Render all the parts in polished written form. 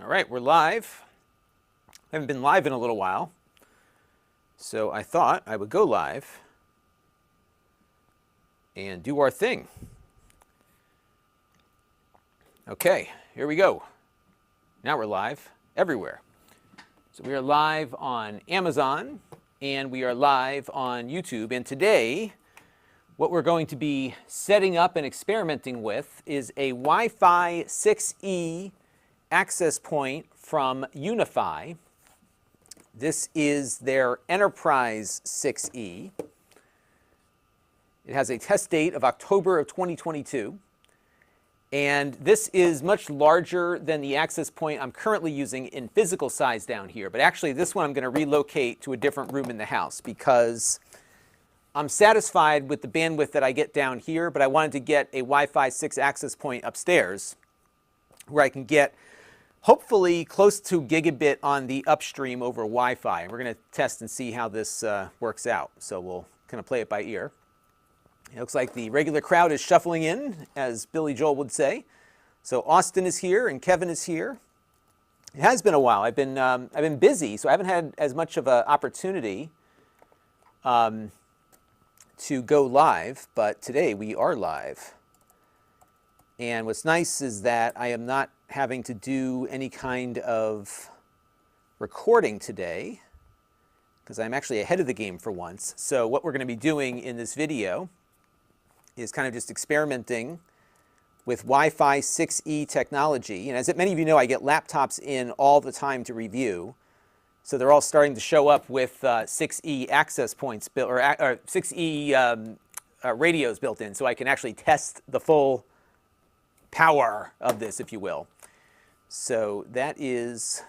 All right, we're live. I haven't been live in a little while, so I thought I would go live and do our thing. Okay, here we go. Now we're live everywhere. So we are live on Amazon, and we are live on YouTube. And today, what we're going to be setting up and experimenting with is a Wi-Fi 6E access point from Unifi. This is their Enterprise 6E. It has a test date of October of 2022. And this is much larger than the access point I'm currently using in physical size down here. But actually, this one I'm going to relocate to a different room in the house because I'm satisfied with the bandwidth that I get down here, but I wanted to get a Wi-Fi 6 access point upstairs where I can get hopefully close to gigabit on the upstream over Wi-Fi. And we're going to test and see how this works out. So we'll kind of play it by ear. It looks like the regular crowd is shuffling in, as Billy Joel would say. So Austin is here and Kevin is here. It has been a while. I've been busy, so I haven't had as much of an opportunity to go live. But today we are live. And what's nice is that I am not having to do any kind of recording today because I'm actually ahead of the game for once. So what we're going to be doing in this video is kind of just experimenting with Wi-Fi 6E technology. And as many of you know, I get laptops in all the time to review. So they're all starting to show up with 6E access points built, or 6E radios built in, so I can actually test the full power of this, if you will. So that is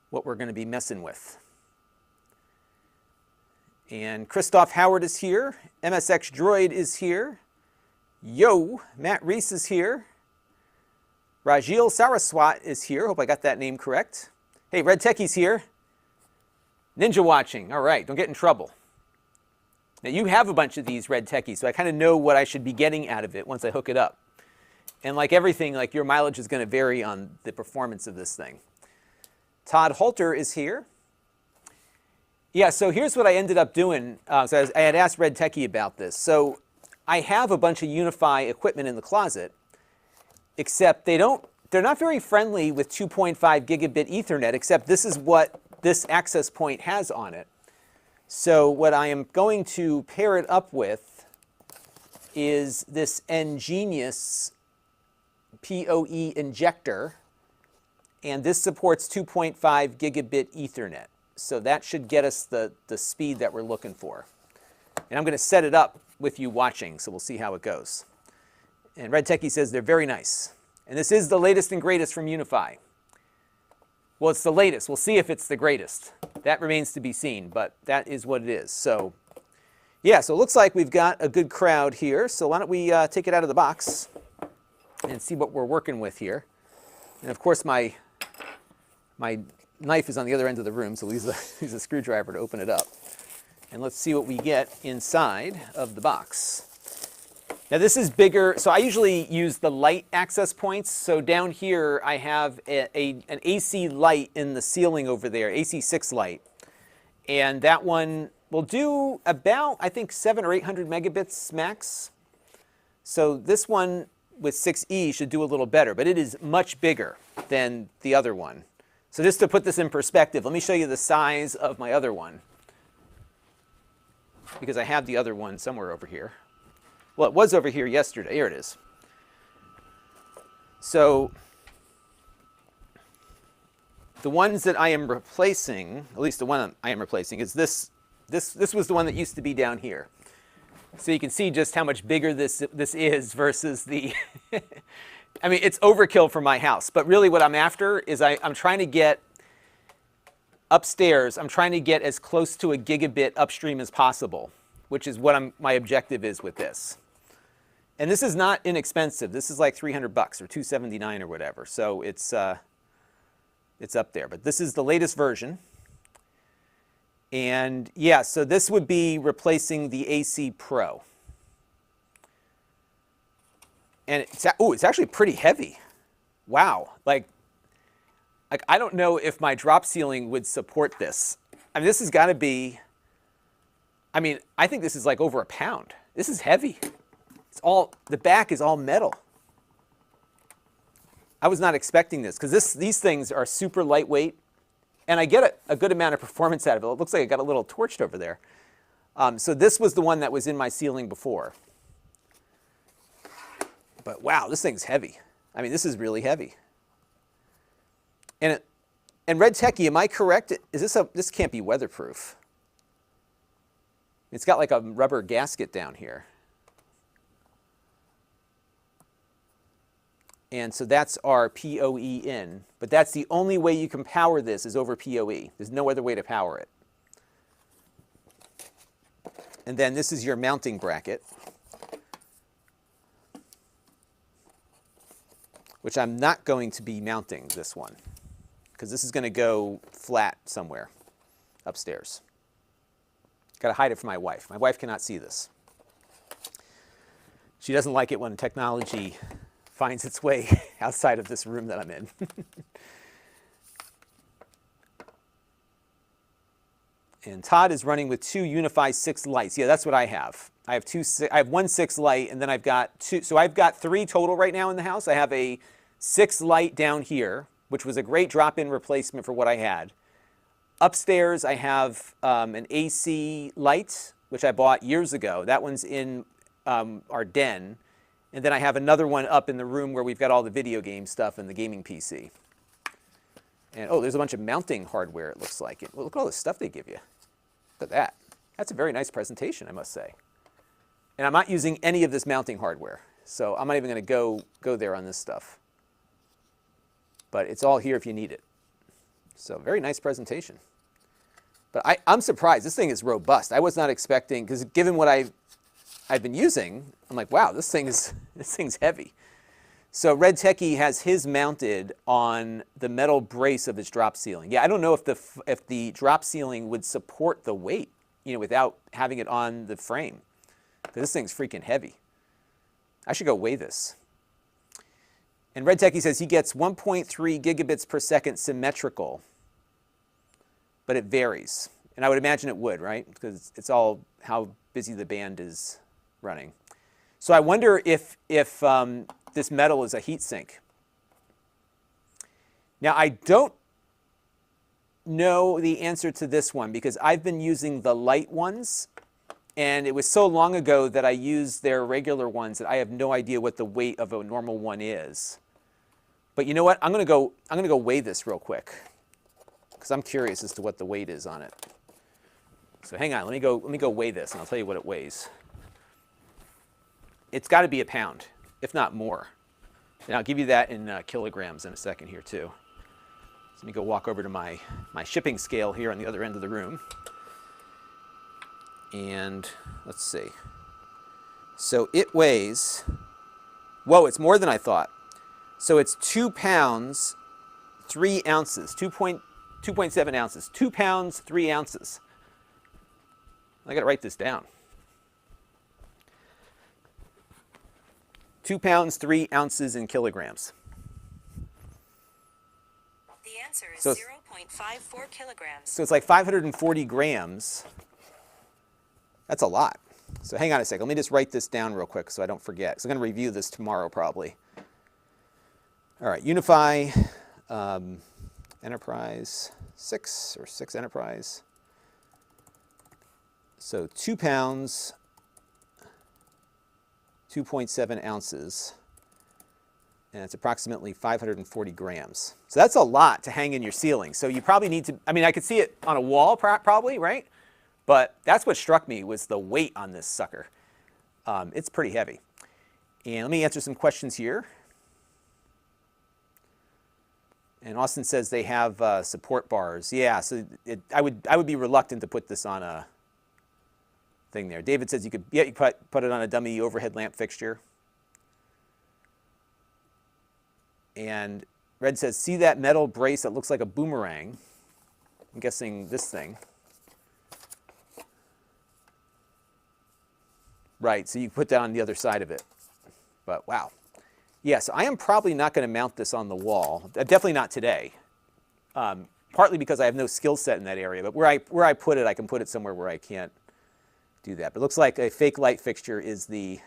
what we're going to be messing with. And Christoph Howard is here. MSX Droid is here. Yo, Matt Reese is here. Rajil Saraswat is here. Hope I got that name correct. Hey, Red Techie's here. Ninja watching. All right, don't get in trouble. Now, you have a bunch of these Red Techies, so I kind of know what I should be getting out of it once I hook it up. And like everything, like your mileage is going to vary on the performance of this thing. Todd Holter is here. Yeah, so here's what I ended up doing. I had asked Red Techie about this. So I have a bunch of Unifi equipment in the closet, except they're not very friendly with 2.5 gigabit Ethernet, except this is what this access point has on it. So what I am going to pair it up with is this Ngenius PoE injector, and this supports 2.5 gigabit Ethernet. So that should get us the speed that we're looking for. And I'm going to set it up with you watching, so we'll see how it goes. And Red Techie says they're very nice. And this is the latest and greatest from Unifi. Well, it's the latest. We'll see if it's the greatest. That remains to be seen, but that is what it is. So, yeah, so it looks like we've got a good crowd here. So why don't we take it out of the box and see what we're working with here. And, of course, my knife is on the other end of the room, so we'll use a screwdriver to open it up. And let's see what we get inside of the box. Now this is bigger, so I usually use the light access points. So down here I have an AC light in the ceiling over there, AC6 light. And that one will do about, I think, 700 or 800 megabits max. So this one with 6E should do a little better, but it is much bigger than the other one. So just to put this in perspective, let me show you the size of my other one, because I have the other one somewhere over here. Well, it was over here yesterday. Here it is. So the ones that I am replacing, at least the one I am replacing, is this. This was the one that used to be down here. So you can see just how much bigger this is versus the... I mean, it's overkill for my house. But really what I'm after is I'm trying to get upstairs, I'm trying to get as close to a gigabit upstream as possible, which is what my objective is with this. And this is not inexpensive. This is like $300 or $279 or whatever. So it's up there. But this is the latest version. And yeah, so this would be replacing the AC Pro. And it's actually pretty heavy. wow, like I don't know if my drop ceiling would support this. I mean, this has got to be, I mean, I think this is like over a pound. This is heavy. It's all, the back is all metal. I was not expecting this because these things are super lightweight, and I get a good amount of performance out of it. It looks like it got a little torched over there. So this was the one that was in my ceiling before. But wow, this thing's heavy. I mean, this is really heavy. And Red Techie, am I correct? This can't be weatherproof. It's got like a rubber gasket down here. And so that's our PoE in. But that's the only way you can power this is over PoE. There's no other way to power it. And then this is your mounting bracket, which I'm not going to be mounting this one, because this is going to go flat somewhere upstairs. Got to hide it from my wife. My wife cannot see this. She doesn't like it when technology finds its way outside of this room that I'm in. And Todd is running with 2 Unifi 6 lights. Yeah, that's what I have. I have one 6 light, and then I've got 2. So I've got 3 total right now in the house. I have a 6 light down here, which was a great drop-in replacement for what I had. Upstairs, I have an AC light, which I bought years ago. That one's in our den. And then I have another one up in the room where we've got all the video game stuff and the gaming PC. And oh, there's a bunch of mounting hardware, it looks like. Well, look at all the stuff they give you. Look at that. That's a very nice presentation, I must say. And I'm not using any of this mounting hardware, so I'm not even going to go there on this stuff. But it's all here if you need it. So very nice presentation. But I'm surprised. This thing is robust. I was not expecting, because given what I've been using, I'm like, wow, this thing's heavy. So Red Techie has his mounted on the metal brace of his drop ceiling. Yeah, I don't know if the drop ceiling would support the weight, you know, without having it on the frame. Because this thing's freaking heavy. I should go weigh this. And Red Techie says he gets 1.3 gigabits per second symmetrical, but it varies. And I would imagine it would, right? Because it's all how busy the band is running. So I wonder if this metal is a heat sink. Now, I don't know the answer to this one because I've been using the light ones, and it was so long ago that I used their regular ones that I have no idea what the weight of a normal one is. But you know what? I'm gonna go weigh this real quick because I'm curious as to what the weight is on it. So hang on, let me go weigh this, and I'll tell you what it weighs. It's got to be a pound, if not more. And I'll give you that in kilograms in a second here too. So let me go walk over to my shipping scale here on the other end of the room. And let's see. So it weighs, whoa, it's more than I thought. So it's 2 pounds, 3 ounces, 2.7 ounces, 2 pounds, 3 ounces. I gotta write this down. 2 pounds, 3 ounces in kilograms. The answer is 0.54 kilograms. So it's like 540 grams. That's a lot. So hang on a second. Let me just write this down real quick so I don't forget. So I'm going to review this tomorrow probably. All right, Unifi Enterprise 6 or 6 Enterprise. So 2 pounds, 2.7 ounces, and it's approximately 540 grams. So that's a lot to hang in your ceiling. So you probably need to, I mean, I could see it on a wall probably, right? But that's what struck me was the weight on this sucker. It's pretty heavy. And let me answer some questions here. And Austin says they have support bars. Yeah, so I would be reluctant to put this on a thing there. David says you could put it on a dummy overhead lamp fixture. And Red says, see that metal brace that looks like a boomerang? I'm guessing this thing. Right, so you put that on the other side of it. But wow. Yes, I am probably not going to mount this on the wall. Definitely not today. Partly because I have no skill set in that area, but where I put it, I can put it somewhere where I can't do that. But it looks like a fake light fixture is the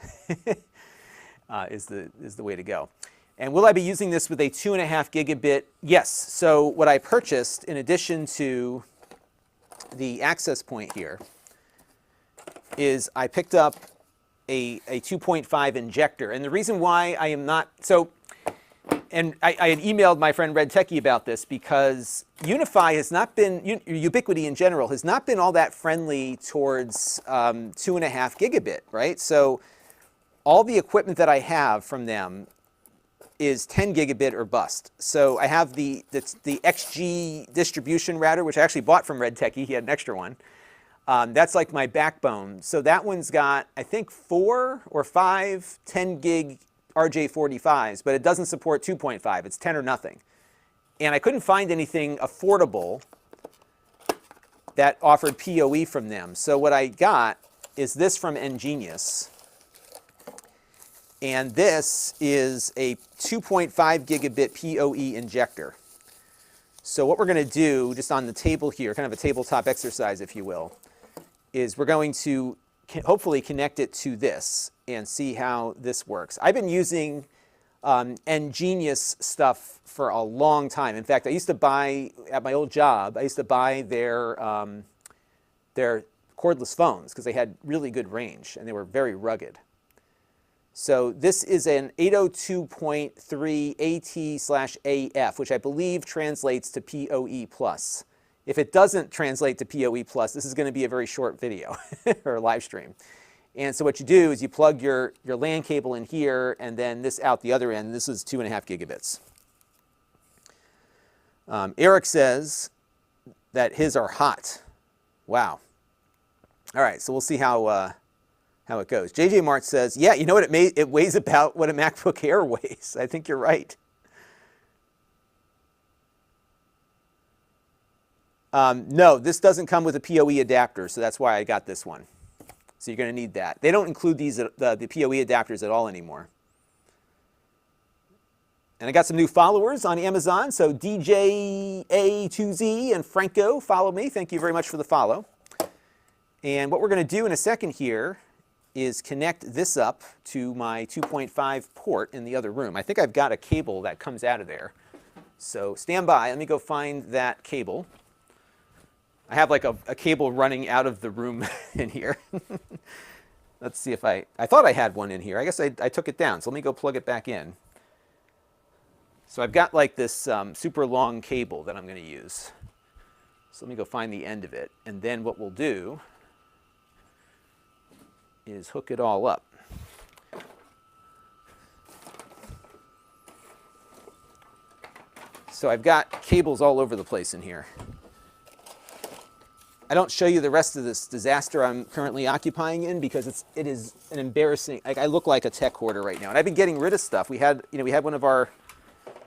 is the way to go. And will I be using this with a 2.5 gigabit? Yes. So what I purchased, in addition to the access point here, is I picked up a 2.5 injector. And the reason why I am not, so, and I had emailed my friend Red Techie about this because Unifi has not been, Ubiquity in general, has not been all that friendly towards 2.5 gigabit, right? So all the equipment that I have from them is 10 gigabit or bust. So I have the XG distribution router, which I actually bought from Red Techie. He had an extra one. That's like my backbone. So that one's got, I think, 4 or 5 10 gig RJ45s, but it doesn't support 2.5. It's 10 or nothing. And I couldn't find anything affordable that offered PoE from them. So what I got is this from Ngenius. And this is a 2.5 gigabit PoE injector. So what we're going to do, just on the table here, kind of a tabletop exercise, if you will, is we're going to hopefully connect it to this and see how this works. I've been using Ngenius stuff for a long time. In fact, I used to buy, at my old job, I used to buy their cordless phones because they had really good range and they were very rugged. So this is an 802.3 AT/AF, which I believe translates to PoE+. If it doesn't translate to PoE+, this is going to be a very short video or a live stream. And so what you do is you plug your LAN cable in here and then this out the other end. This is 2.5 gigabits. Eric says that his are hot. Wow. All right, so we'll see how it goes. JJ Mart says, yeah, you know what, it weighs about what a MacBook Air weighs. I think you're right. No, this doesn't come with a PoE adapter, so that's why I got this one. So you're going to need that. They don't include these the PoE adapters at all anymore. And I got some new followers on Amazon, so DJA2Z and Franco follow me. Thank you very much for the follow. And what we're going to do in a second here is connect this up to my 2.5 port in the other room. I think I've got a cable that comes out of there. So stand by. Let me go find that cable. I have like a cable running out of the room in here. Let's see if I thought I had one in here. I guess I took it down. So let me go plug it back in. So I've got like this super long cable that I'm going to use. So let me go find the end of it. And then what we'll do is hook it all up. So I've got cables all over the place in here. I don't show you the rest of this disaster I'm currently occupying in because it is an embarrassing, like I look like a tech hoarder right now. And I've been getting rid of stuff. We had one of our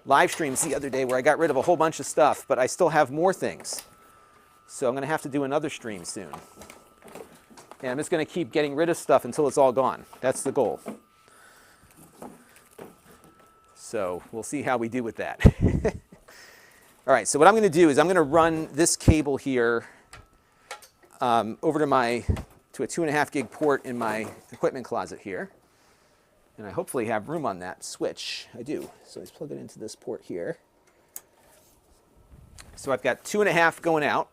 live streams the other day where I got rid of a whole bunch of stuff, but I still have more things. So I'm going to have to do another stream soon. And I'm just going to keep getting rid of stuff until it's all gone. That's the goal. So we'll see how we do with that. All right, so what I'm going to do is I'm going to run this cable here over to a 2.5 gig port in my equipment closet here. And I hopefully have room on that switch. I do. So let's plug it into this port here. So I've got 2.5 going out.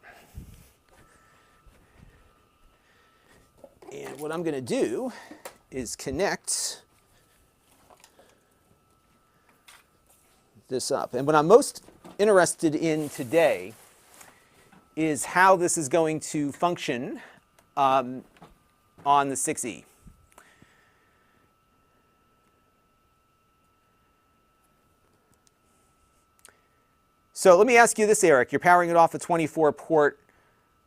And what I'm going to do is connect this up. And what I'm most interested in today is how this is going to function on the 6E. So let me ask you this, Eric. You're powering it off a 24 port.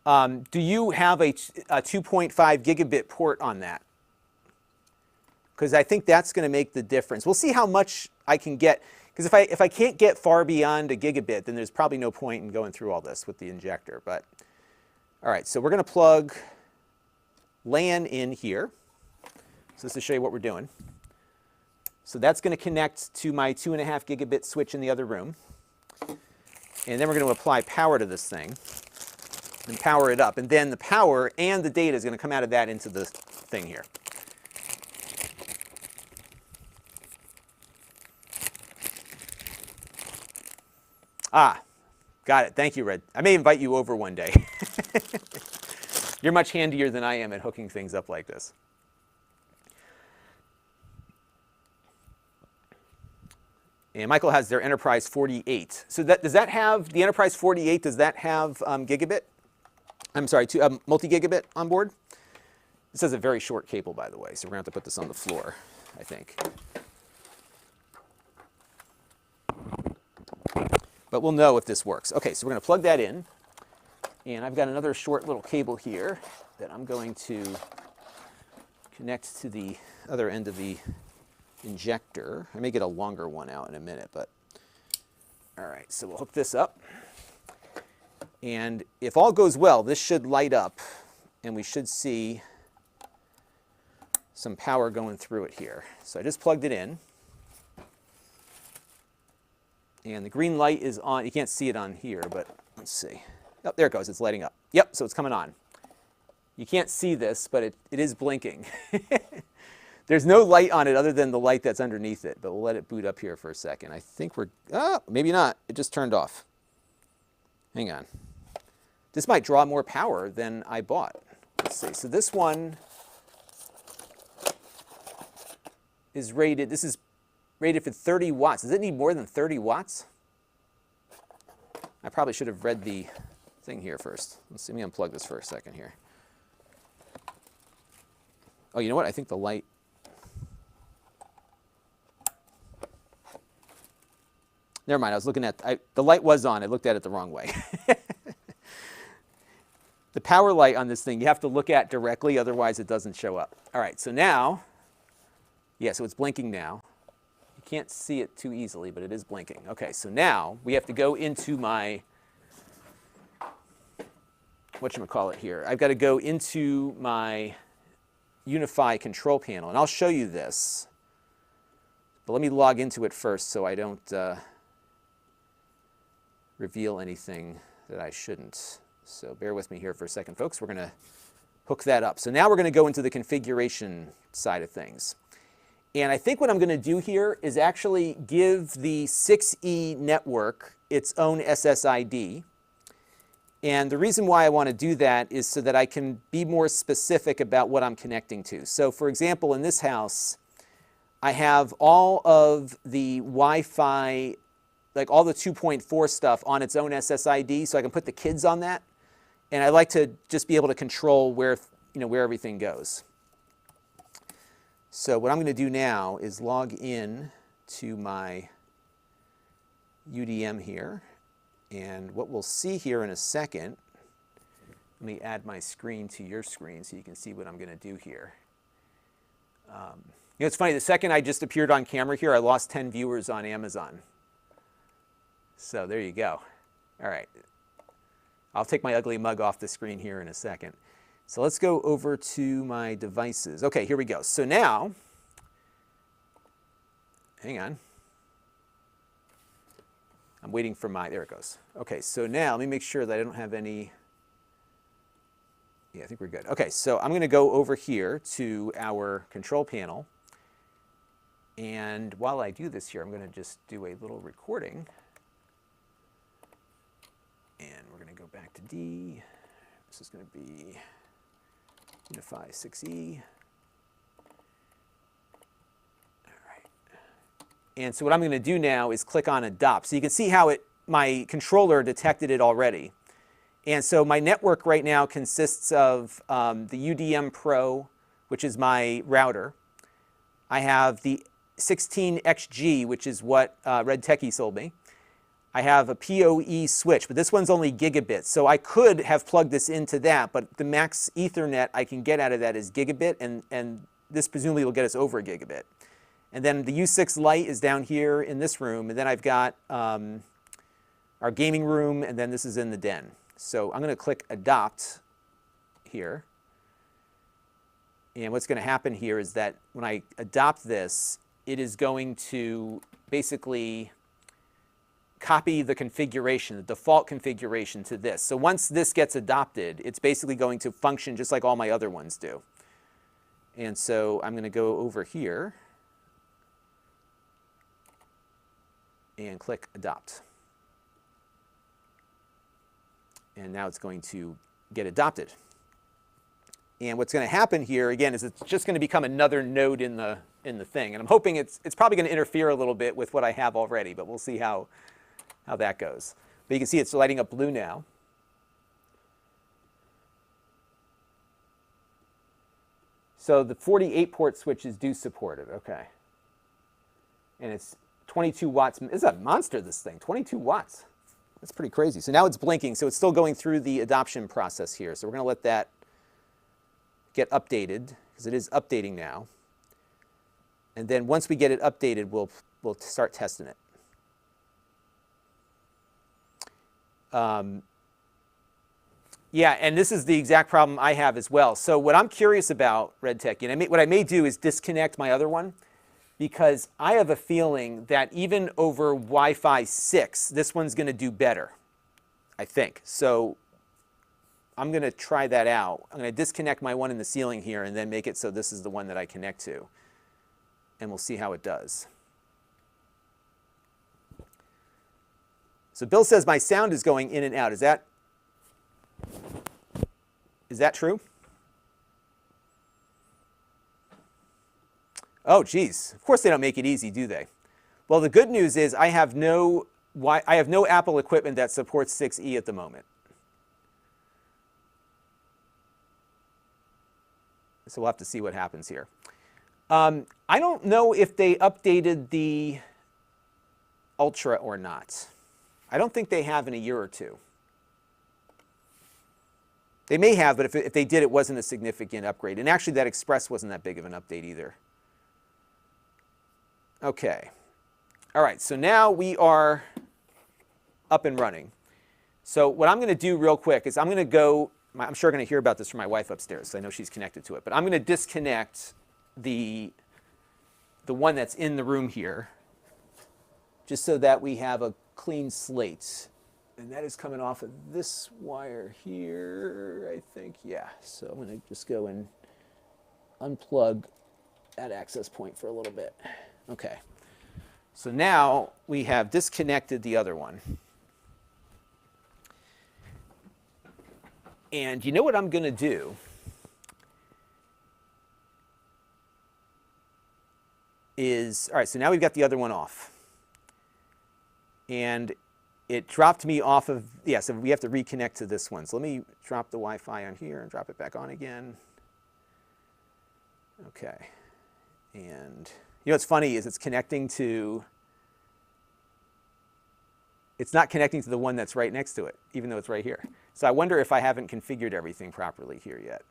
Do you have a 2.5 gigabit port on that? Because I think that's going to make the difference. We'll see how much I can get. Because if I can't get far beyond a gigabit, then there's probably no point in going through all this with the injector. But all right, so we're going to plug LAN in here. So this is to show you what we're doing. So that's going to connect to my 2.5 gigabit switch in the other room. And then we're going to apply power to this thing and power it up. And then the power and the data is going to come out of that into the thing here. Ah, got it. Thank you, Red. I may invite you over one day. You're much handier than I am at hooking things up like this. And Michael has their Enterprise 48. So does that have, the Enterprise 48, does that have gigabit? I'm sorry, multi-gigabit on board? This has a very short cable, by the way, so we're going to have to put this on the floor, I think. But we'll know if this works. Okay, so we're going to plug that in. And I've got another short little cable here that I'm going to connect to the other end of the injector. I may get a longer one out in a minute, but all right, so we'll hook this up. And if all goes well, this should light up and we should see some power going through it here. So I just plugged it in. And the green light is on. You can't see it on here, but let's see. Oh, there it goes. It's lighting up. Yep, so it's coming on. You can't see this, but it is blinking. There's no light on it other than the light that's underneath it, but we'll let it boot up here for a second. I think we're, maybe not. It just turned off. Hang on. This might draw more power than I bought. Let's see. So this one is rated, this is rated for 30 watts. Does it need more than 30 watts? I probably should have read the thing here first. Let's see, let me unplug this for a second here. Oh, you know what? I think the light, never mind, I was looking at, the light was on, I looked at it the wrong way. The power light on this thing, you have to look at directly, otherwise it doesn't show up. All right, so now, yeah, so it's blinking now. You can't see it too easily, but it is blinking. Okay, so now we have to go into my, whatchamacallit here. I've got to go into my Unifi control panel, and I'll show you this. But let me log into it first so I don't reveal anything that I shouldn't. So bear with me here for a second, folks. We're going to hook that up. So now we're going to go into the configuration side of things. And I think what I'm going to do here is actually give the 6E network its own SSID. And the reason why I want to do that is so that I can be more specific about what I'm connecting to. So for example, in this house, I have all of the Wi-Fi, like all the 2.4 stuff on its own SSID, so I can put the kids on that. And I like to just be able to control where, where everything goes. So what I'm going to do now is log in to my UDM here. And what we'll see here in a second, let me add my screen to your screen so you can see what I'm going to do here. It's funny, the second I just appeared on camera here, I lost 10 viewers on Amazon. So there you go. All right. I'll take my ugly mug off the screen here in a second. So let's go over to my devices. Okay, here we go. So now, hang on. I'm waiting for my, there it goes. Okay, so now let me make sure that I don't have any, yeah, I think we're good. Okay, so I'm going to go over here to our control panel. And while I do this here, I'm going to just do a little recording. And we're going to go back to D. This is going to be Unifi 6E. All right. And so what I'm going to do now is click on Adopt. So you can see how my controller detected it already. And so my network right now consists of the UDM Pro, which is my router. I have the 16XG, which is what Red Techie sold me. I have a PoE switch, but this one's only gigabit. So I could have plugged this into that, but the max Ethernet I can get out of that is gigabit, and this presumably will get us over a gigabit. And then the U6 Lite is down here in this room, and then I've got our gaming room, and then this is in the den. So I'm going to click Adopt here. And what's going to happen here is that when I adopt this, it is going to basically copy the configuration, the default configuration to this. So once this gets adopted, it's basically going to function just like all my other ones do. And so I'm going to go over here and click Adopt. And now it's going to get adopted. And what's going to happen here, again, is it's just going to become another node in the thing. And I'm hoping it's probably going to interfere a little bit with what I have already, but we'll see how that goes. But you can see it's lighting up blue now. So the 48-port switches do support it, okay. And it's 22 watts. It's a monster, this thing, 22 watts. That's pretty crazy. So now it's blinking, so it's still going through the adoption process here. So we're going to let that get updated, because it is updating now. And then once we get it updated, we'll start testing it. Yeah, and this is the exact problem I have as well. So what I'm curious about, Red Tech, and what I may do is disconnect my other one, because I have a feeling that even over Wi-Fi 6, this one's going to do better, I think. So I'm going to try that out. I'm going to disconnect my one in the ceiling here and then make it so this is the one that I connect to. And we'll see how it does. So Bill says my sound is going in and out. Is that true? Oh, geez. Of course they don't make it easy, do they? Well, the good news is I have no Apple equipment that supports 6E at the moment. So we'll have to see what happens here. I don't know if they updated the Ultra or not. I don't think they have in a year or two. They may have, but if they did, it wasn't a significant upgrade. And actually, that Express wasn't that big of an update either. Okay. All right, so now we are up and running. So what I'm going to do real quick is I'm going to go, I'm sure going to hear about this from my wife upstairs, so I know she's connected to it. But I'm going to disconnect the one that's in the room here, just so that we have a clean slate. And that is coming off of this wire here, I think. Yeah, so I'm going to just go and unplug that access point for a little bit. Okay, so now we have disconnected the other one. And you know what I'm going to do? All right, so now we've got the other one off. And it dropped me off of, yeah, so we have to reconnect to this one. So let me drop the Wi-Fi on here and drop it back on again. Okay. And you know what's funny is it's not connecting to the one that's right next to it, even though it's right here. So I wonder if I haven't configured everything properly here yet.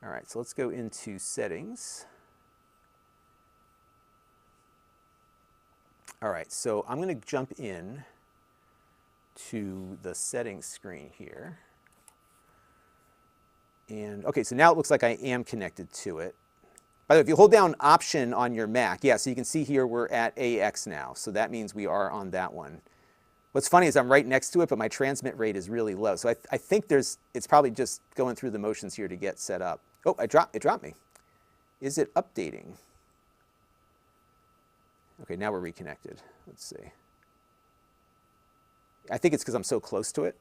All right, so let's go into settings. All right, so I'm going to jump in to the settings screen here. And okay, so now it looks like I am connected to it. By the way, if you hold down Option on your Mac, yeah, so you can see here we're at AX now. So that means we are on that one. What's funny is I'm right next to it, but my transmit rate is really low. So I think it's probably just going through the motions here to get set up. Oh, it dropped me. Is it updating? Okay, now we're reconnected. Let's see. I think it's because I'm so close to it.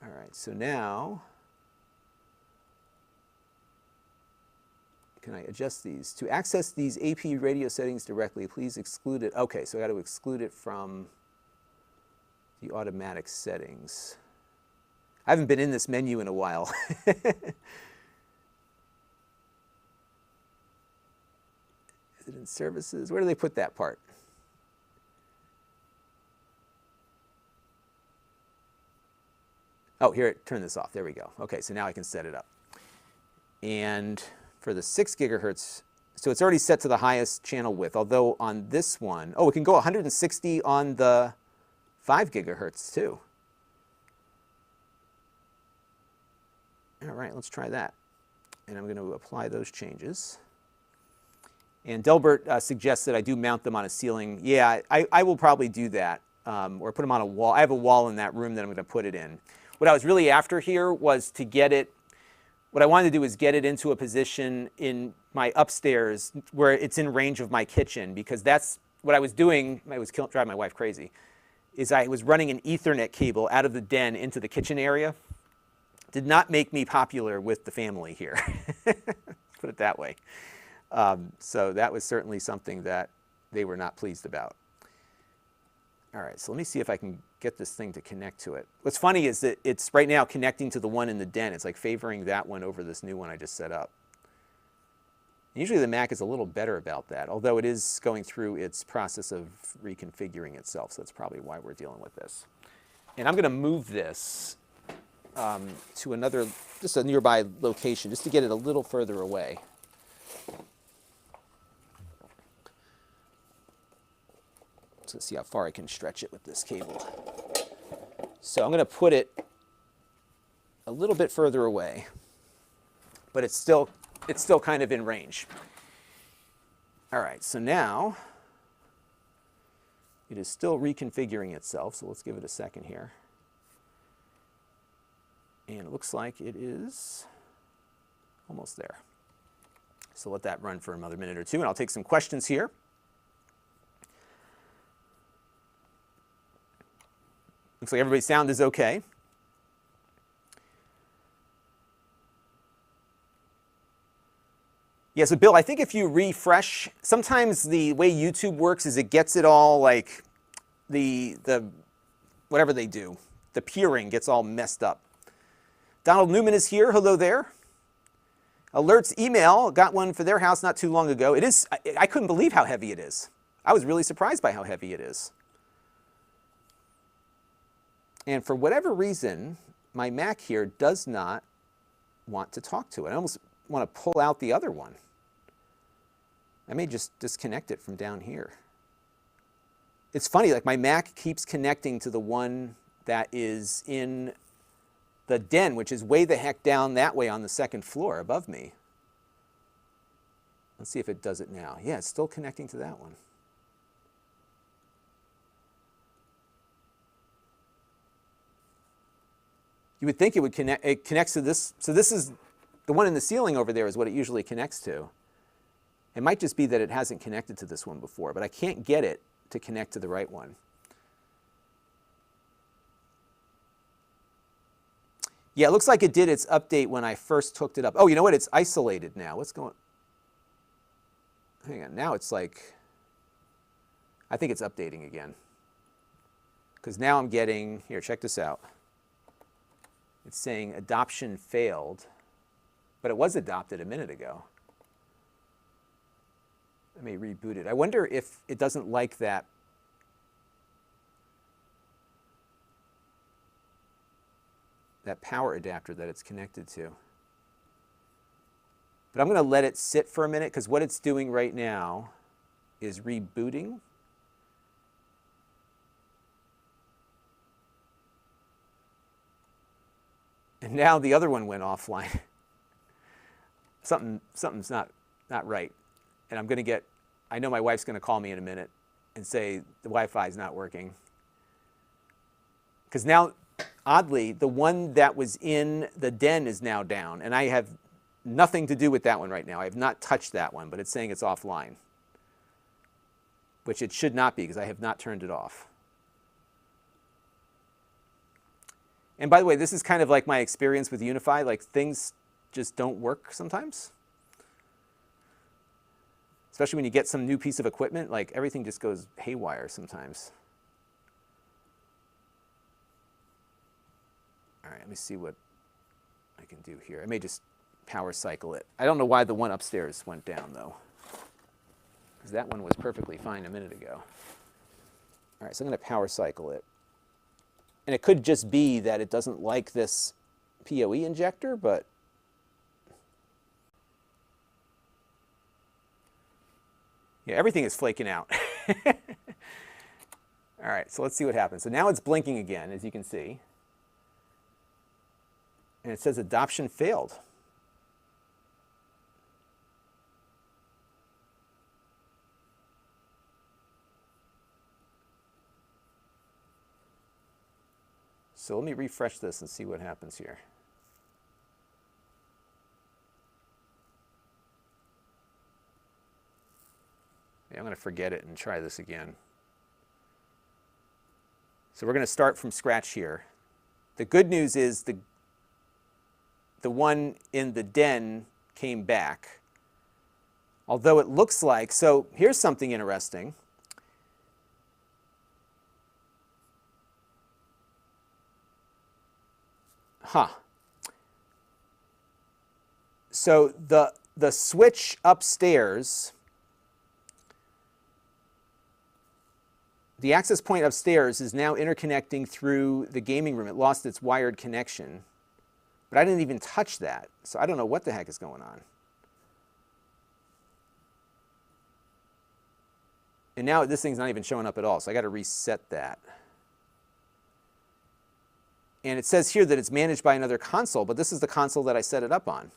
All right, so now, can I adjust these? To access these AP radio settings directly, please exclude it. Okay, so I got to exclude it from the automatic settings. I haven't been in this menu in a while. Is it in services? Where do they put that part? Oh, here, turn this off. There we go. Okay, so now I can set it up. And for the 6 gigahertz, so it's already set to the highest channel width, although on this one, oh, it can go 160 on the 5 gigahertz too. All right, let's try that. And I'm going to apply those changes. And Delbert suggests that I do mount them on a ceiling. Yeah, I will probably do that, or put them on a wall. I have a wall in that room that I'm going to put it in. What I was really after here was to get it, what I wanted to do is get it into a position in my upstairs where it's in range of my kitchen, because that's what I was doing. I was driving my wife crazy, is I was running an Ethernet cable out of the den into the kitchen area. Did not make me popular with the family here, put it that way. So that was certainly something that they were not pleased about. All right, so let me see if I can get this thing to connect to it. What's funny is that it's right now connecting to the one in the den. It's like favoring that one over this new one I just set up. Usually the Mac is a little better about that, although it is going through its process of reconfiguring itself, so that's probably why we're dealing with this. And I'm going to move this to another, just a nearby location, just to get it a little further away. So let's see how far I can stretch it with this cable. So I'm going to put it a little bit further away, but it's still kind of in range. All right, so now it is still reconfiguring itself, so let's give it a second here. And it looks like it is almost there. So let that run for another minute or two, and I'll take some questions here. Looks like everybody's sound is okay. Yeah, so Bill, I think if you refresh, sometimes the way YouTube works is it gets it all like the whatever they do, the peering gets all messed up. Donald Newman is here. Hello there. Alerts email, got one for their house not too long ago. It is, I couldn't believe how heavy it is. I was really surprised by how heavy it is. And for whatever reason, my Mac here does not want to talk to it. I almost want to pull out the other one. I may just disconnect it from down here. It's funny, like my Mac keeps connecting to the one that is in the den, which is way the heck down that way on the second floor above me. Let's see if it does it now. Yeah, it's still connecting to that one. You would think it would connect, it connects to this. So this is, the one in the ceiling over there is what it usually connects to. It might just be that it hasn't connected to this one before, but I can't get it to connect to the right one. Yeah, it looks like it did its update when I first hooked it up. Oh, you know what? It's isolated now. What's going on? Hang on. Now it's like, I think it's updating again. Because now I'm getting, here, check this out. It's saying adoption failed, but it was adopted a minute ago. Let me reboot it. I wonder if it doesn't like that. That power adapter that it's connected to. But I'm going to let it sit for a minute, because what it's doing right now is rebooting. And now the other one went offline. Something's not right. And I'm going to get, I know my wife's going to call me in a minute and say the Wi-Fi is not working. Because now, oddly, the one that was in the den is now down, and I have nothing to do with that one right now. I have not touched that one, but it's saying it's offline, which it should not be because I have not turned it off. And by the way, this is kind of like my experience with Unifi, like things just don't work sometimes. Especially when you get some new piece of equipment, like everything just goes haywire sometimes. All right, let me see what I can do here. I may just power cycle it. I don't know why the one upstairs went down, though, because that one was perfectly fine a minute ago. All right, so I'm going to power cycle it. And it could just be that it doesn't like this PoE injector, but yeah, everything is flaking out. All right, so let's see what happens. So now it's blinking again, as you can see. And it says adoption failed. So let me refresh this and see what happens here. Yeah, I'm going to forget it and try this again. So we're going to start from scratch here. The good news is the one in the den came back. Although it looks like, so here's something interesting. So the switch upstairs, the access point upstairs is now interconnecting through the gaming room. It lost its wired connection, but I didn't even touch that. So I don't know what the heck is going on. And now this thing's not even showing up at all, so I got to reset that. And it says here that it's managed by another console, but this is the console that I set it up on.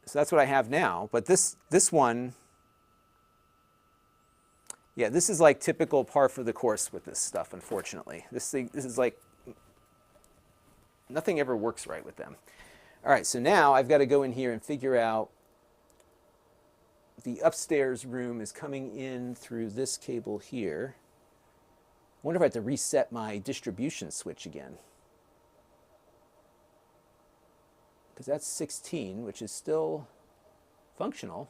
So that's what I have now. But this one, yeah, this is like typical par for the course with this stuff, unfortunately. This is like, nothing ever works right with them. All right, so now I've got to go in here and figure out the upstairs room is coming in through this cable here. I wonder if I have to reset my distribution switch again. Because that's 16, which is still functional.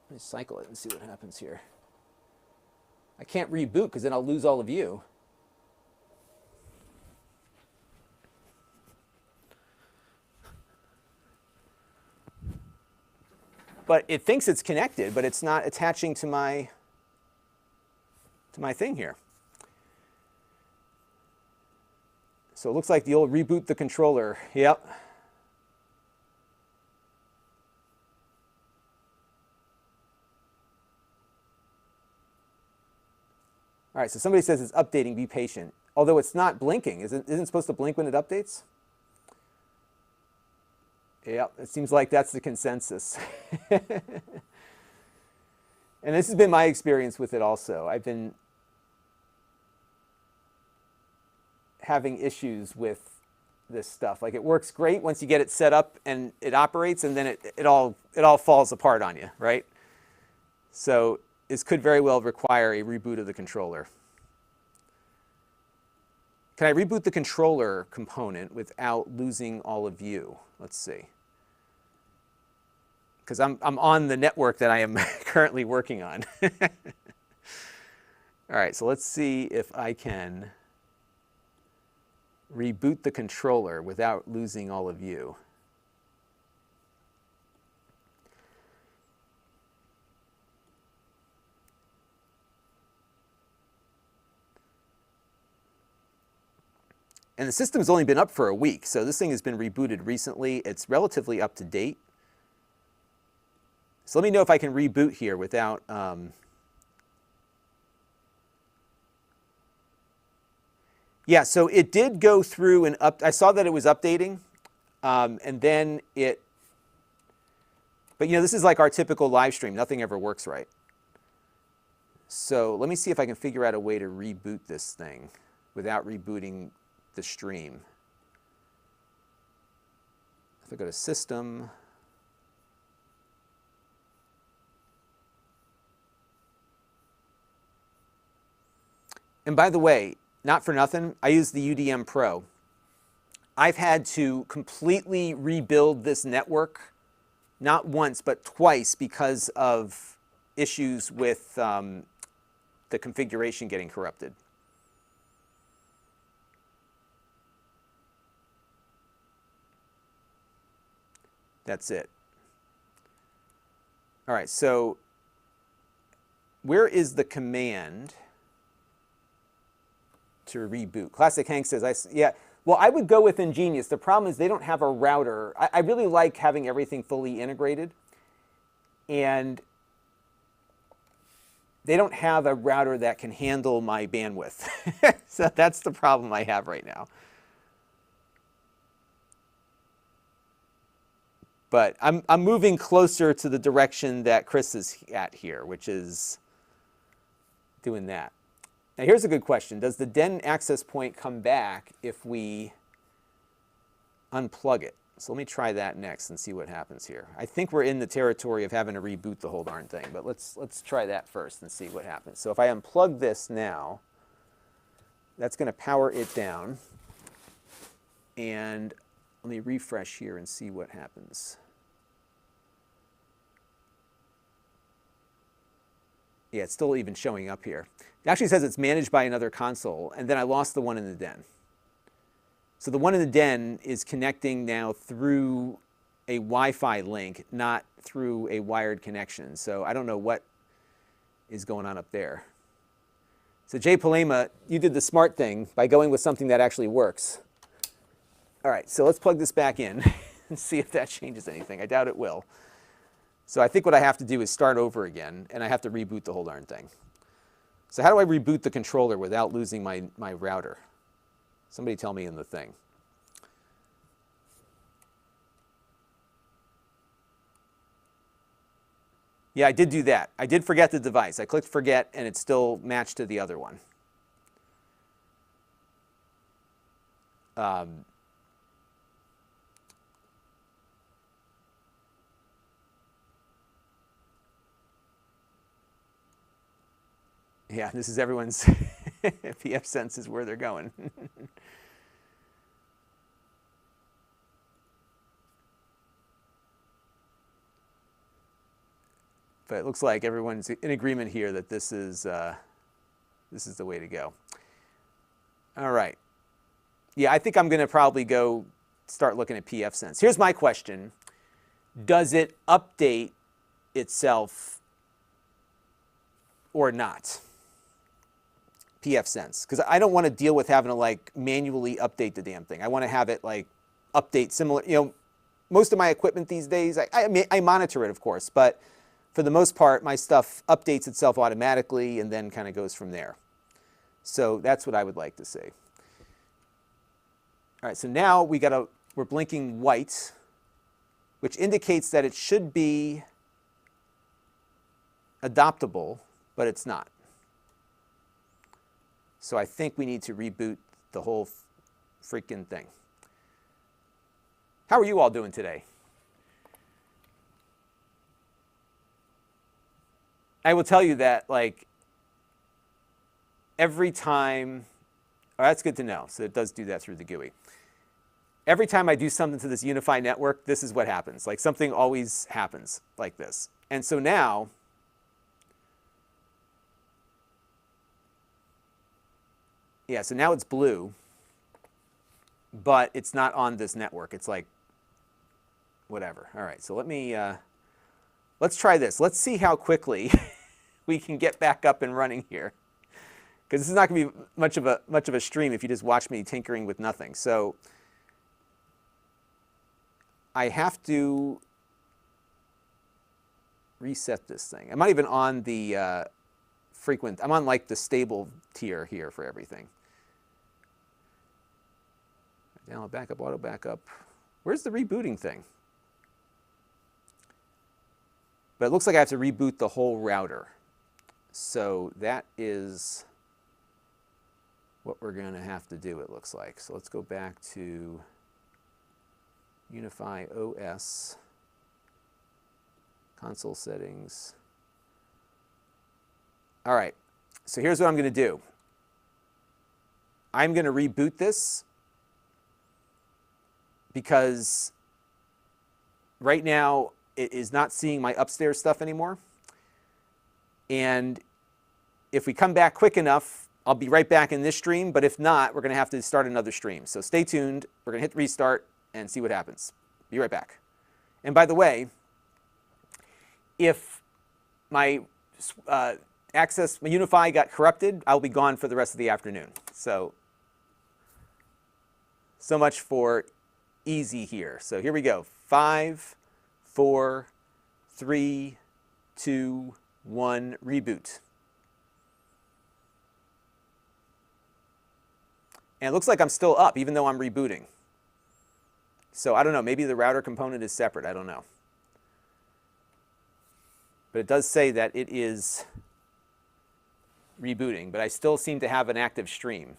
Let me cycle it and see what happens here. I can't reboot because then I'll lose all of you. But it thinks it's connected, but it's not attaching to my thing here. So it looks like the old reboot the controller. Yep. All right, so somebody says it's updating, be patient. Although it's not blinking. Isn't it supposed to blink when it updates? Yep, it seems like that's the consensus. And this has been my experience with it also. I've been having issues with this stuff. Like, it works great once you get it set up and it operates, and then it all falls apart on you, right? So this could very well require a reboot of the controller. Can I reboot the controller component without losing all of you? Let's see. Because I'm on the network that I am currently working on. All right, so let's see if I can reboot the controller without losing all of you. And the system's only been up for a week, so this thing has been rebooted recently. It's relatively up to date. So let me know if I can reboot here without... Yeah, so it did go through and I saw that it was updating, and then it... But you know, this is like our typical live stream. Nothing ever works right. So let me see if I can figure out a way to reboot this thing without rebooting the stream. If I go to System... And by the way, not for nothing, I use the UDM Pro. I've had to completely rebuild this network, not once, but twice, because of issues with the configuration getting corrupted. That's it. All right, so where is the command to reboot? Classic Hank says, yeah, well, I would go with Ingenious. The problem is they don't have a router. I really like having everything fully integrated. And they don't have a router that can handle my bandwidth. So that's the problem I have right now. But I'm moving closer to the direction that Chris is at here, which is doing that. Now here's a good question. Does the DEN access point come back if we unplug it? So let me try that next and see what happens here. I think we're in the territory of having to reboot the whole darn thing, but let's try that first and see what happens. So if I unplug this now, that's going to power it down. And let me refresh here and see what happens. Yeah, it's still even showing up here. It actually says it's managed by another console, and then I lost the one in the den. So the one in the den is connecting now through a Wi-Fi link, not through a wired connection. So I don't know what is going on up there. So Jay Palema, you did the smart thing by going with something that actually works. All right, so let's plug this back in and see if that changes anything. I doubt it will. So I think what I have to do is start over again, and I have to reboot the whole darn thing. So how do I reboot the controller without losing my router? Somebody tell me in the thing. Yeah, I did do that. I did forget the device. I clicked forget, and it's still matched to the other one. Yeah, this is everyone's PF sense is where they're going. But it looks like everyone's in agreement here that this is the way to go. All right. Yeah, I think I'm going to probably go start looking at PF sense. Here's my question. Does it update itself or not? PF sense, because I don't want to deal with having to like manually update the damn thing. I want to have it like update similar. You know, most of my equipment these days, I monitor it, of course, but for the most part, my stuff updates itself automatically and then kind of goes from there. So that's what I would like to see. All right, so now we're blinking white, which indicates that it should be adoptable, but it's not. So I think we need to reboot the whole freaking thing. How are you all doing today? I will tell you that, like, every time, oh, that's good to know. So it does do that through the GUI. Every time I do something to this Unifi network, this is what happens. Like, something always happens like this. And so now, yeah, so now it's blue, but it's not on this network. It's like, whatever. All right, so let's try this. Let's see how quickly we can get back up and running here. Because this is not going to be much of a stream if you just watch me tinkering with nothing. So I have to reset this thing. I'm not even on the I'm on like the stable tier here for everything. Download backup, auto backup. Where's the rebooting thing? But it looks like I have to reboot the whole router. So that is what we're going to have to do, it looks like. So let's go back to Unifi OS, console settings. All right, so here's what I'm going to do. I'm going to reboot this because right now it is not seeing my upstairs stuff anymore. And if we come back quick enough, I'll be right back in this stream. But if not, we're going to have to start another stream. So stay tuned. We're going to hit restart and see what happens. Be right back. And by the way, if my my Unifi got corrupted, I'll be gone for the rest of the afternoon. So much for easy here. So here we go. 5, 4, 3, 2, 1, reboot. And it looks like I'm still up, even though I'm rebooting. So I don't know, maybe the router component is separate, I don't know. But it does say that it is rebooting, but I still seem to have an active stream.